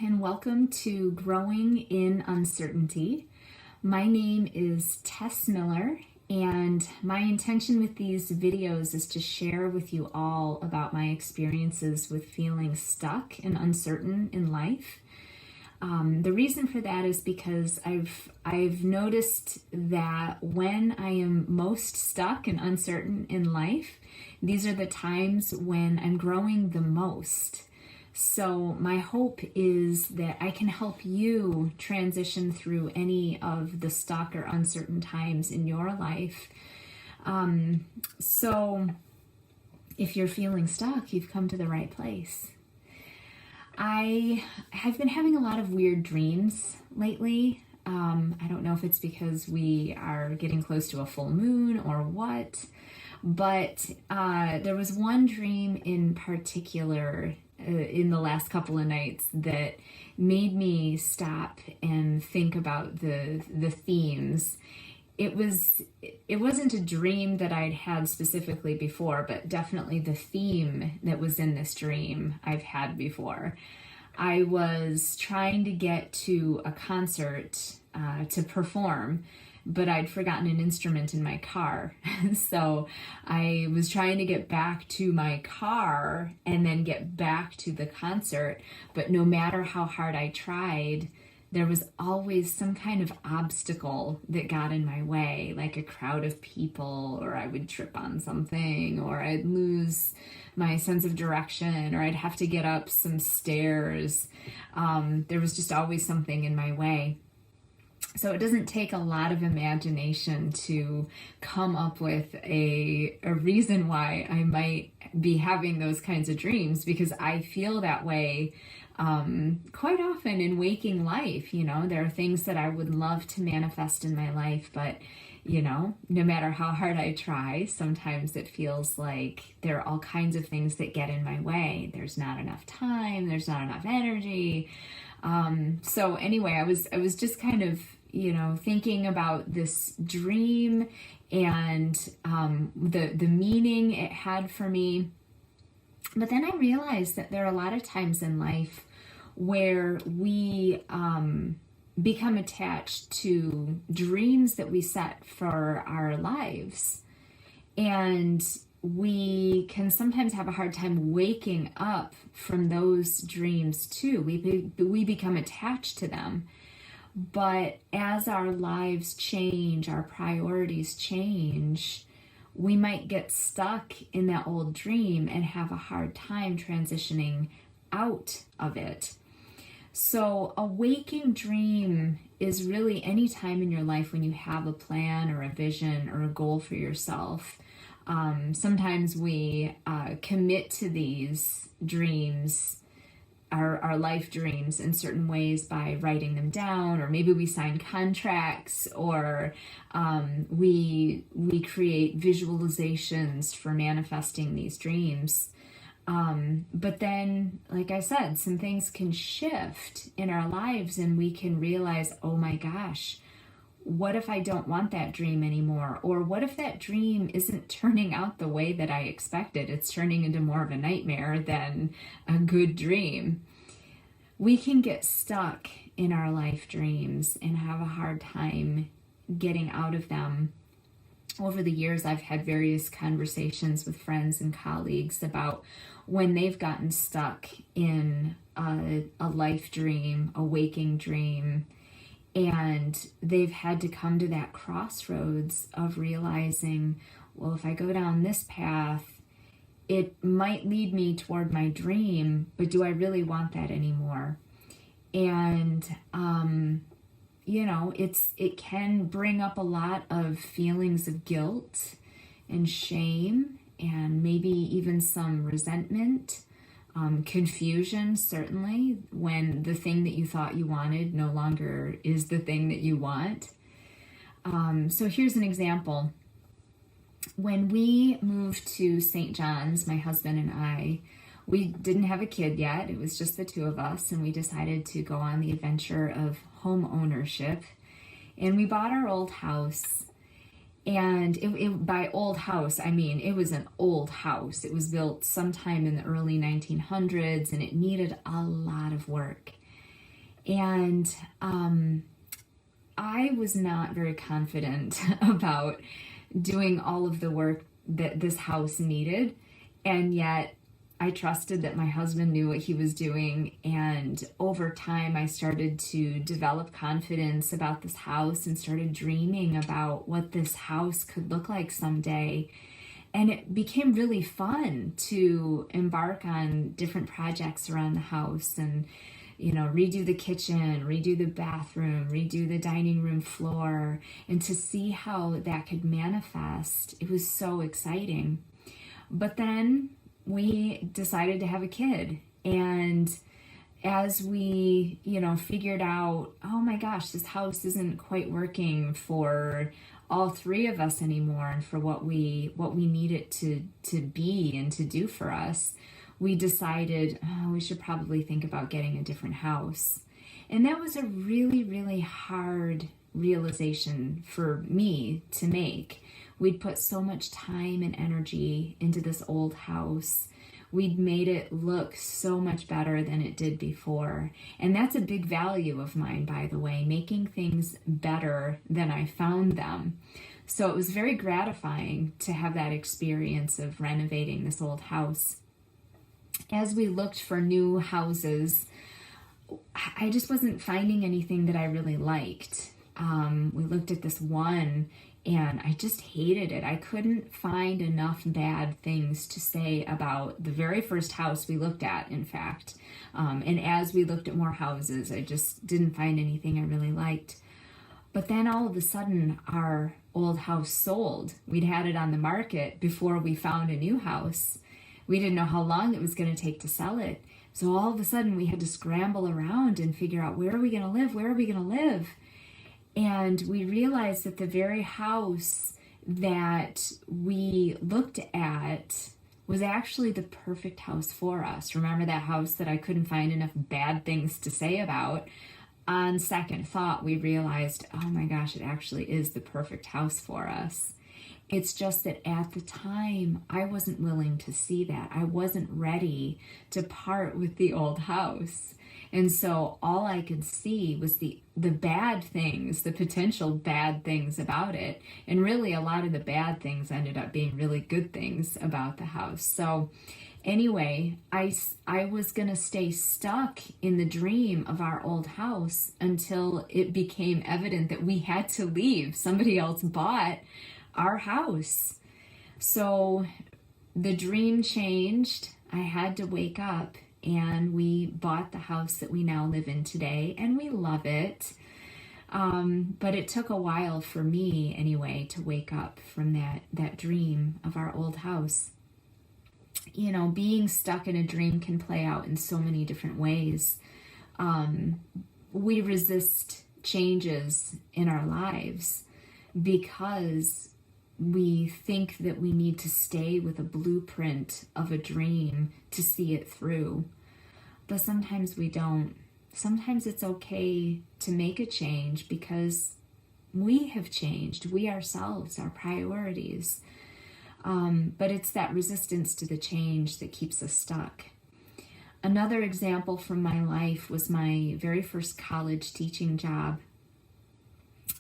and welcome to Growing in Uncertainty. My name is Tess Miller, and my intention with these videos is to share with you all about my experiences with feeling stuck and uncertain in life. The reason for that is because I've noticed that when I am most stuck and uncertain in life, these are the times when I'm growing the most. So my hope is that I can help you transition through any of the stuck or uncertain times in your life. So if you're feeling stuck, you've come to the right place. I have been having a lot of weird dreams lately. I don't know if it's because we are getting close to a full moon or what, but there was one dream in particular in the last couple of nights that made me stop and think about the themes. It wasn't a dream that I'd had specifically before, but definitely the theme that was in this dream I've had before. I was trying to get to a concert to perform, but I'd forgotten an instrument in my car. So I was trying to get back to my car and then get back to the concert. But no matter how hard I tried, there was always some kind of obstacle that got in my way, like a crowd of people, or I would trip on something, or I'd lose my sense of direction, or I'd have to get up some stairs. There was just always something in my way. So it doesn't take a lot of imagination to come up with a reason why I might be having those kinds of dreams, because I feel that way quite often in waking life. You know, there are things that I would love to manifest in my life, but no matter how hard I try, sometimes it feels like there are all kinds of things that get in my way. There's not enough time, there's not enough energy. So anyway, I was just kind of thinking about this dream and the meaning it had for me. But then I realized that there are a lot of times in life where we become attached to dreams that we set for our lives. And we can sometimes have a hard time waking up from those dreams too. We become attached to them. But as our lives change, our priorities change, we might get stuck in that old dream and have a hard time transitioning out of it. So a waking dream is really any time in your life when you have a plan or a vision or a goal for yourself. Sometimes we commit to these dreams, our life dreams, in certain ways by writing them down, or maybe we sign contracts, or we create visualizations for manifesting these dreams. But then, like I said, some things can shift in our lives and we can realize, oh my gosh, what if I don't want that dream anymore? Or what if that dream isn't turning out the way that I expected? It's turning into more of a nightmare than a good dream. We can get stuck in our life dreams and have a hard time getting out of them. Over the years, I've had various conversations with friends and colleagues about when they've gotten stuck in a life dream, a waking dream, and they've had to come to that crossroads of realizing, well, if I go down this path, it might lead me toward my dream, but do I really want that anymore? And, it can bring up a lot of feelings of guilt and shame, and maybe even some resentment. Confusion, certainly, when the thing that you thought you wanted no longer is the thing that you want. So here's an example. When we moved to St. John's, my husband and I, we didn't have a kid yet. It was just the two of us, and we decided to go on the adventure of home ownership. And we bought our old house. And by old house, I mean, it was an old house. It was built sometime in the early 1900s, and it needed a lot of work. And I was not very confident about doing all of the work that this house needed. And yet I trusted that my husband knew what he was doing. And over time, I started to develop confidence about this house and started dreaming about what this house could look like someday. And it became really fun to embark on different projects around the house and, redo the kitchen, redo the bathroom, redo the dining room floor, and to see how that could manifest. It was so exciting. But then we decided to have a kid. And as we, figured out, oh my gosh, this house isn't quite working for all three of us anymore and for what we need it to be and to do for us, we decided, we should probably think about getting a different house. And that was a really, really hard realization for me to make. We'd put so much time and energy into this old house. We'd made it look so much better than it did before. And that's a big value of mine, by the way, making things better than I found them. So it was very gratifying to have that experience of renovating this old house. As we looked for new houses, I just wasn't finding anything that I really liked. We looked at this one and I just hated it. I couldn't find enough bad things to say about the very first house we looked at, in fact. And as we looked at more houses, I just didn't find anything I really liked. But then all of a sudden, our old house sold. We'd had it on the market before we found a new house. We didn't know how long it was going to take to sell it. So all of a sudden, we had to scramble around and figure out, where are we going to live? Where are we going to live? And we realized that the very house that we looked at was actually the perfect house for us. Remember that house that I couldn't find enough bad things to say about? On second thought, we realized, oh my gosh, it actually is the perfect house for us. It's just that at the time, I wasn't willing to see that. I wasn't ready to part with the old house. And so all I could see was the bad things, the potential bad things about it. And really, a lot of the bad things ended up being really good things about the house. So anyway, I was going to stay stuck in the dream of our old house until it became evident that we had to leave. Somebody else bought our house. So the dream changed. I had to wake up. And we bought the house that we now live in today, and we love it. But it took a while for me, anyway, to wake up from that dream of our old house. Being stuck in a dream can play out in so many different ways. We resist changes in our lives because we think that we need to stay with a blueprint of a dream to see it through. But sometimes we don't. Sometimes it's okay to make a change because we have changed. We ourselves, our priorities. But it's that resistance to the change that keeps us stuck. Another example from my life was my very first college teaching job.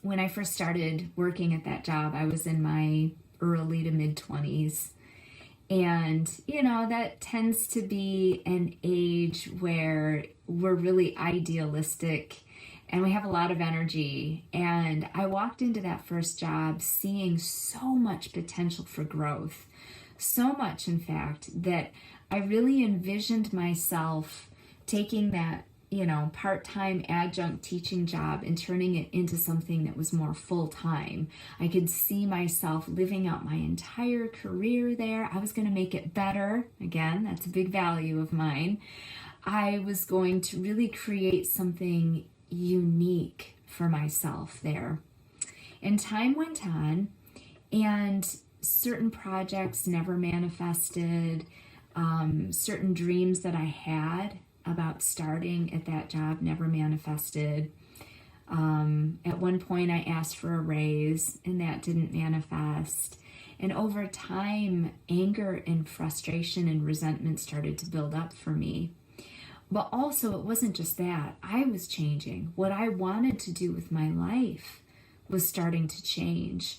When I first started working at that job, I was in my early to mid-20s. And, that tends to be an age where we're really idealistic and we have a lot of energy. And I walked into that first job seeing so much potential for growth. So much, in fact, that I really envisioned myself taking that part-time adjunct teaching job and turning it into something that was more full-time. I could see myself living out my entire career there. I was going to make it better. Again, that's a big value of mine. I was going to really create something unique for myself there. And time went on, and certain projects never manifested. Certain dreams that I had about starting at that job never manifested. At one point I asked for a raise and that didn't manifest. And over time, anger and frustration and resentment started to build up for me. But also, it wasn't just that. I was changing. What I wanted to do with my life was starting to change.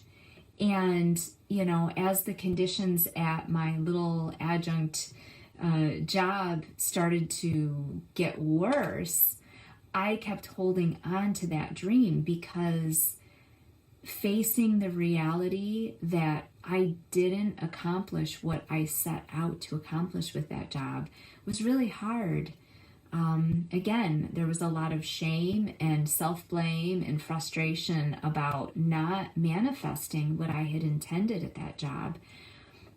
And, you know, as the conditions at my little adjunct job started to get worse, I kept holding on to that dream, because facing the reality that I didn't accomplish what I set out to accomplish with that job was really hard. Again, there was a lot of shame and self-blame and frustration about not manifesting what I had intended at that job.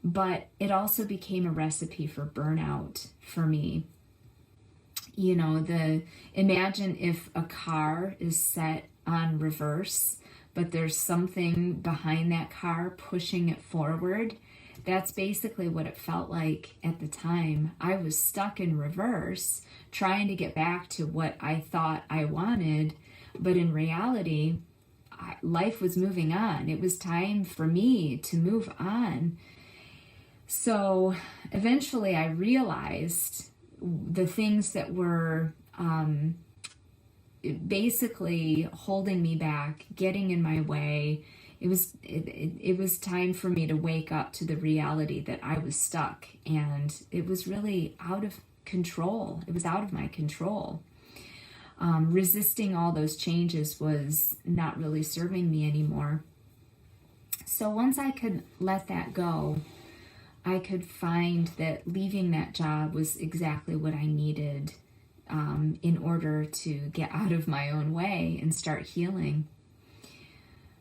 But it also became a recipe for burnout for me. You know, imagine if a car is set on reverse, but there's something behind that car pushing it forward. That's basically what it felt like at the time. I was stuck in reverse, trying to get back to what I thought I wanted, but in reality, life was moving on. It was time for me to move on. So eventually I realized the things that were basically holding me back, getting in my way. It was time for me to wake up to the reality that I was stuck, and it was really out of control. It was out of my control. Resisting all those changes was not really serving me anymore. So once I could let that go, I could find that leaving that job was exactly what I needed in order to get out of my own way and start healing.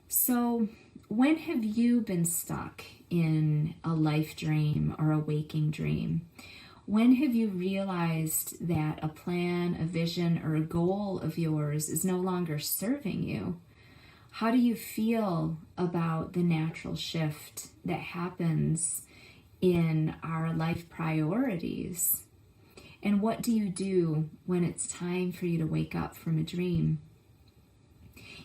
So when have you been stuck in a life dream or a waking dream? When have you realized that a plan, a vision, or a goal of yours is no longer serving you? How do you feel about the natural shift that happens in our life priorities? And what do you do when it's time for you to wake up from a dream?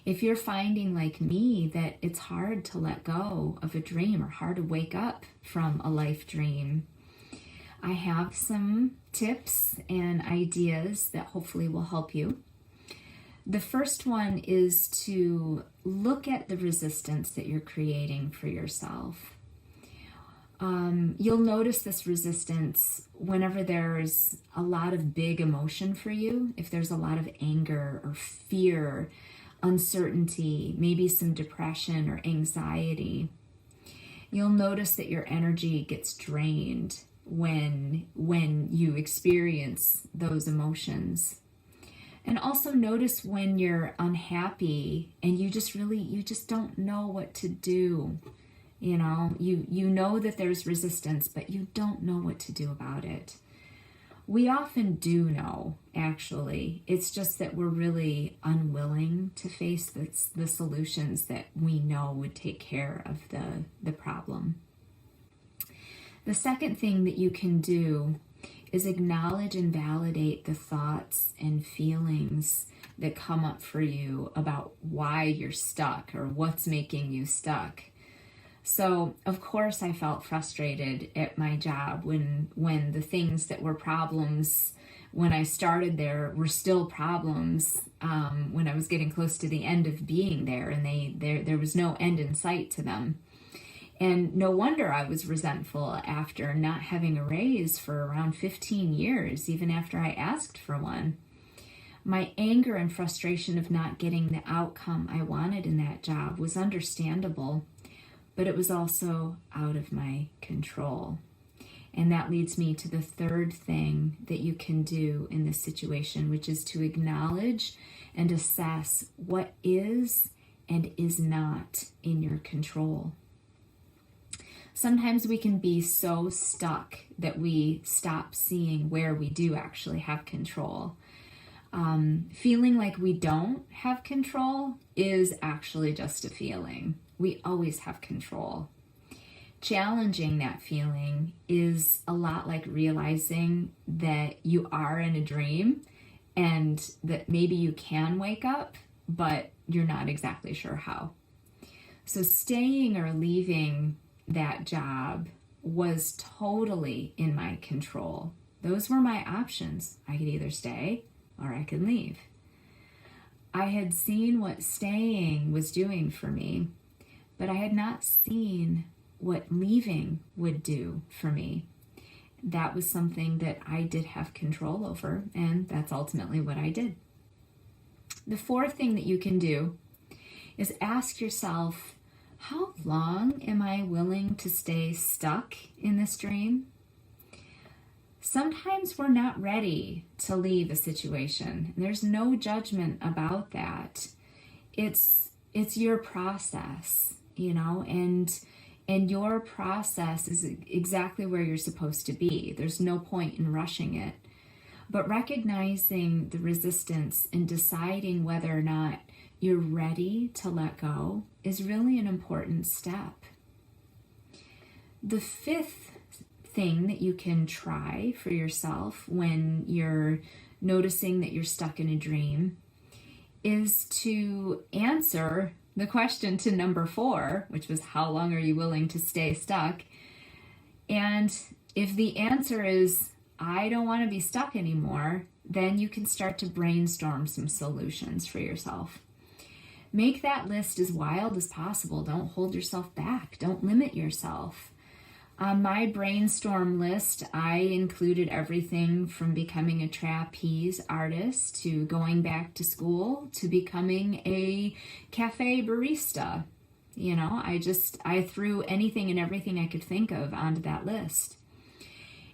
If you're finding, like me, that it's hard to let go of a dream or hard to wake up from a life dream, I have some tips and ideas that hopefully will help you. The first one is to look at the resistance that you're creating for yourself. You'll notice this resistance whenever there's a lot of big emotion for you. If there's a lot of anger or fear, uncertainty, maybe some depression or anxiety, you'll notice that your energy gets drained when you experience those emotions. And also notice when you're unhappy and you just don't know what to do. You know, you know that there's resistance, but you don't know what to do about it. We often do know, actually. It's just that we're really unwilling to face the solutions that we know would take care of the problem. The second thing that you can do is acknowledge and validate the thoughts and feelings that come up for you about why you're stuck or what's making you stuck. So, of course, I felt frustrated at my job when the things that were problems when I started there were still problems when I was getting close to the end of being there, and there was no end in sight to them. And no wonder I was resentful after not having a raise for around 15 years, even after I asked for one. My anger and frustration of not getting the outcome I wanted in that job was understandable, but it was also out of my control. And that leads me to the third thing that you can do in this situation, which is to acknowledge and assess what is and is not in your control. Sometimes we can be so stuck that we stop seeing where we do actually have control. Feeling like we don't have control is actually just a feeling. We always have control. Challenging that feeling is a lot like realizing that you are in a dream and that maybe you can wake up, but you're not exactly sure how. So staying or leaving that job was totally in my control. Those were my options. I could either stay or I could leave. I had seen what staying was doing for me, but I had not seen what leaving would do for me. That was something that I did have control over, and that's ultimately what I did. The fourth thing that you can do is ask yourself, how long am I willing to stay stuck in this dream? Sometimes we're not ready to leave a situation. There's no judgment about that. It's your process, and your process is exactly where you're supposed to be. There's no point in rushing it. But recognizing the resistance and deciding whether or not you're ready to let go is really an important step. The fifth thing that you can try for yourself when you're noticing that you're stuck in a dream is to answer the question to number 4, which was, how long are you willing to stay stuck? And if the answer is, I don't want to be stuck anymore, then you can start to brainstorm some solutions for yourself. Make that list as wild as possible. Don't hold yourself back. Don't limit yourself. On my brainstorm list, I included everything from becoming a trapeze artist to going back to school to becoming a cafe barista. I threw anything and everything I could think of onto that list.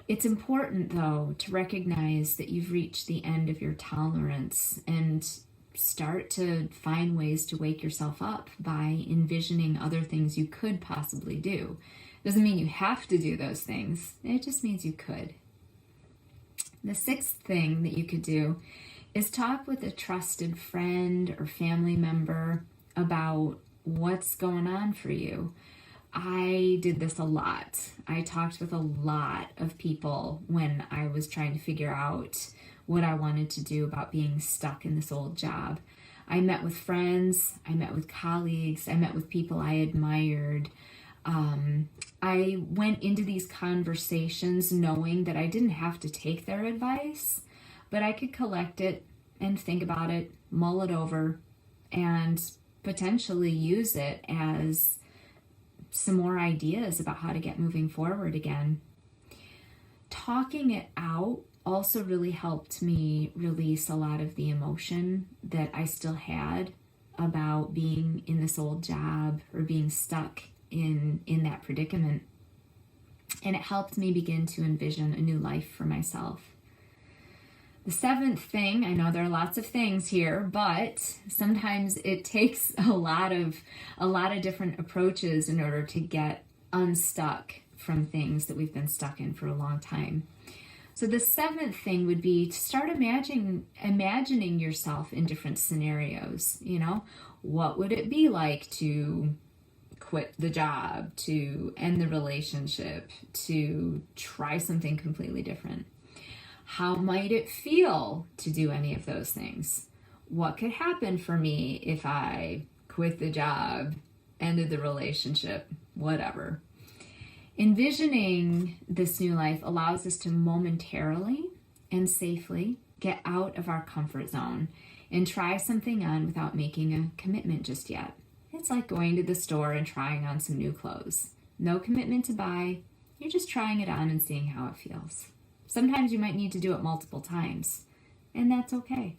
It's important, though, to recognize that you've reached the end of your tolerance and start to find ways to wake yourself up by envisioning other things you could possibly do. Doesn't mean you have to do those things. It just means you could. The sixth thing that you could do is talk with a trusted friend or family member about what's going on for you. I did this a lot. I talked with a lot of people when I was trying to figure out what I wanted to do about being stuck in this old job. I met with friends, I met with colleagues, I met with people I admired. I went into these conversations knowing that I didn't have to take their advice, but I could collect it and think about it, mull it over, and potentially use it as some more ideas about how to get moving forward again. Talking it out also really helped me release a lot of the emotion that I still had about being in this old job or being stuck in that predicament. And it helped me begin to envision a new life for myself. The seventh thing, I know there are lots of things here, but sometimes it takes a lot of different approaches in order to get unstuck from things that we've been stuck in for a long time. So the seventh thing would be to start imagining yourself in different scenarios. What would it be like to quit the job, to end the relationship, to try something completely different? How might it feel to do any of those things? What could happen for me if I quit the job, ended the relationship, whatever? Envisioning this new life allows us to momentarily and safely get out of our comfort zone and try something on without making a commitment just yet. It's like going to the store and trying on some new clothes. No commitment to buy. You're just trying it on and seeing how it feels. Sometimes you might need to do it multiple times, and that's okay.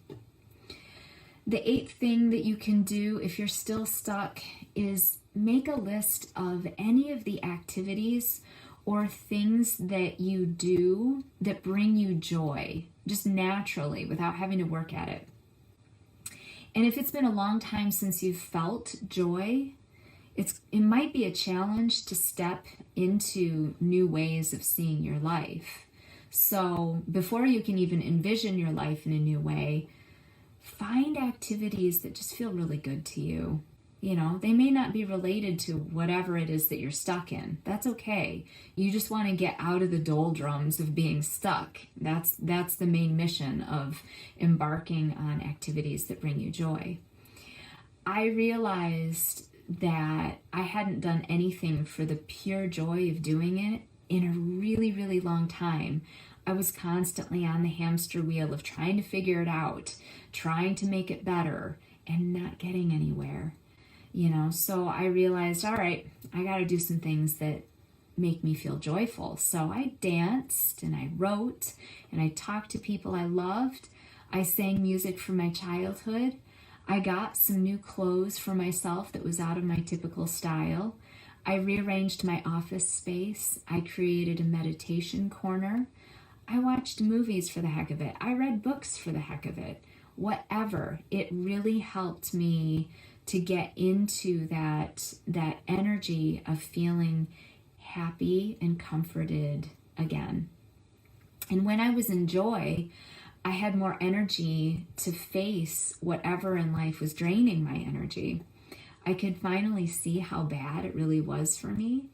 The eighth thing that you can do if you're still stuck is make a list of any of the activities or things that you do that bring you joy, just naturally, without having to work at it. And if it's been a long time since you've felt joy, it might be a challenge to step into new ways of seeing your life. So before you can even envision your life in a new way, find activities that just feel really good to you. They may not be related to whatever it is that you're stuck in. That's okay. You just want to get out of the doldrums of being stuck. That's the main mission of embarking on activities that bring you joy. I realized that I hadn't done anything for the pure joy of doing it in a really, really long time. I was constantly on the hamster wheel of trying to figure it out, trying to make it better, and not getting anywhere. So I realized, all right, I got to do some things that make me feel joyful. So I danced and I wrote and I talked to people I loved. I sang music from my childhood. I got some new clothes for myself that was out of my typical style. I rearranged my office space. I created a meditation corner. I watched movies for the heck of it. I read books for the heck of it. Whatever. It really helped me to get into that energy of feeling happy and comforted again. And when I was in joy, I had more energy to face whatever in life was draining my energy. I could finally see how bad it really was for me,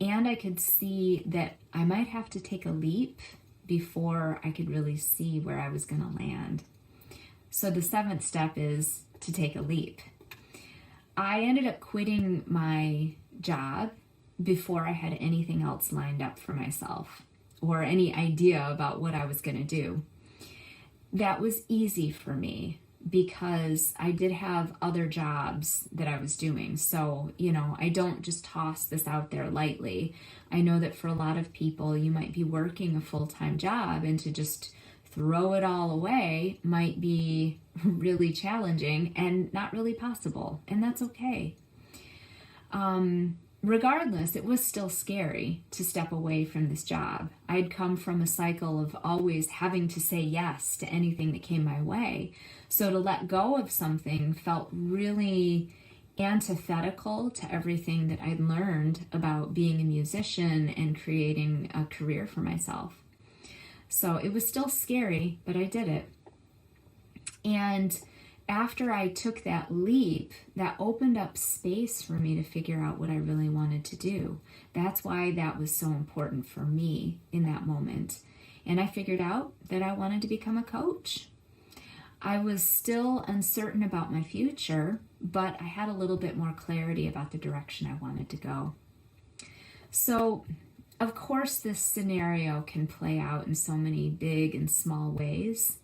and I could see that I might have to take a leap before I could really see where I was going to land. So the 7th step is to take a leap. I ended up quitting my job before I had anything else lined up for myself or any idea about what I was going to do. That was easy for me because I did have other jobs that I was doing. So, I don't just toss this out there lightly. I know that for a lot of people, you might be working a full-time job, and to just throw it all away might be really challenging and not really possible. And that's okay. Regardless, it was still scary to step away from this job. I'd come from a cycle of always having to say yes to anything that came my way. So to let go of something felt really antithetical to everything that I'd learned about being a musician and creating a career for myself. So it was still scary, but I did it. And after I took that leap, that opened up space for me to figure out what I really wanted to do. That's why that was so important for me in that moment. And I figured out that I wanted to become a coach. I was still uncertain about my future, but I had a little bit more clarity about the direction I wanted to go. So, of course, this scenario can play out in so many big and small ways.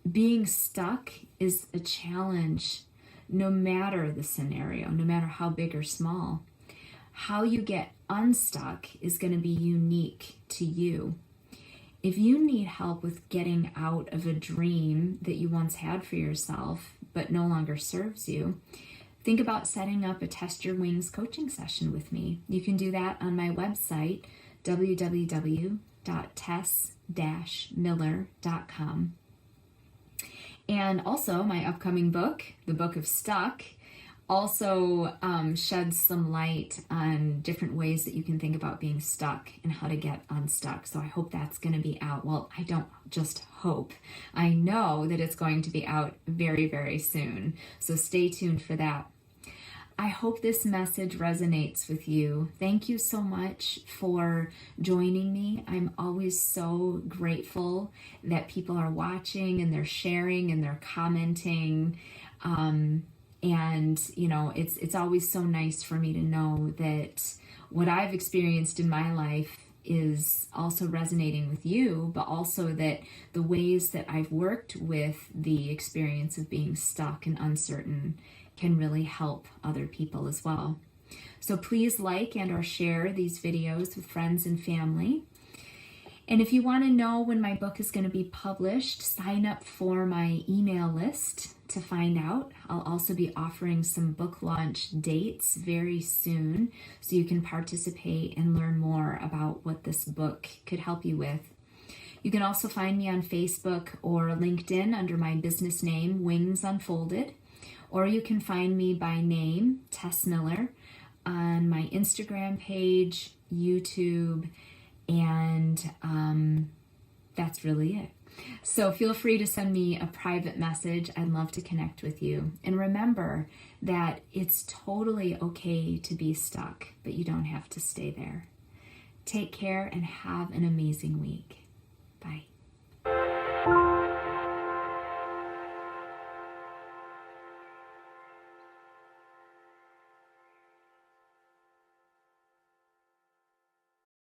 Being stuck is a challenge no matter the scenario, no matter how big or small. How you get unstuck is going to be unique to you. If you need help with getting out of a dream that you once had for yourself but no longer serves you, think about setting up a Test Your Wings coaching session with me. You can do that on my website, www.tess-miller.com. And also my upcoming book, The Book of Stuck, also sheds some light on different ways that you can think about being stuck and how to get unstuck. So I hope that's going to be out. Well, I don't just hope. I know that it's going to be out very, very soon. So stay tuned for that. I hope this message resonates with you. Thank you so much for joining me. I'm always so grateful that people are watching and they're sharing and they're commenting. And it's always so nice for me to know that what I've experienced in my life is also resonating with you, but also that the ways that I've worked with the experience of being stuck and uncertain can really help other people as well. So please like and or share these videos with friends and family. And if you want to know when my book is going to be published, sign up for my email list to find out. I'll also be offering some book launch dates very soon, so you can participate and learn more about what this book could help you with. You can also find me on Facebook or LinkedIn under my business name, Wings Unfolded. Or you can find me by name, Tess Miller, on my Instagram page, YouTube, and that's really it. So feel free to send me a private message. I'd love to connect with you. And remember that it's totally okay to be stuck, but you don't have to stay there. Take care and have an amazing week. Bye.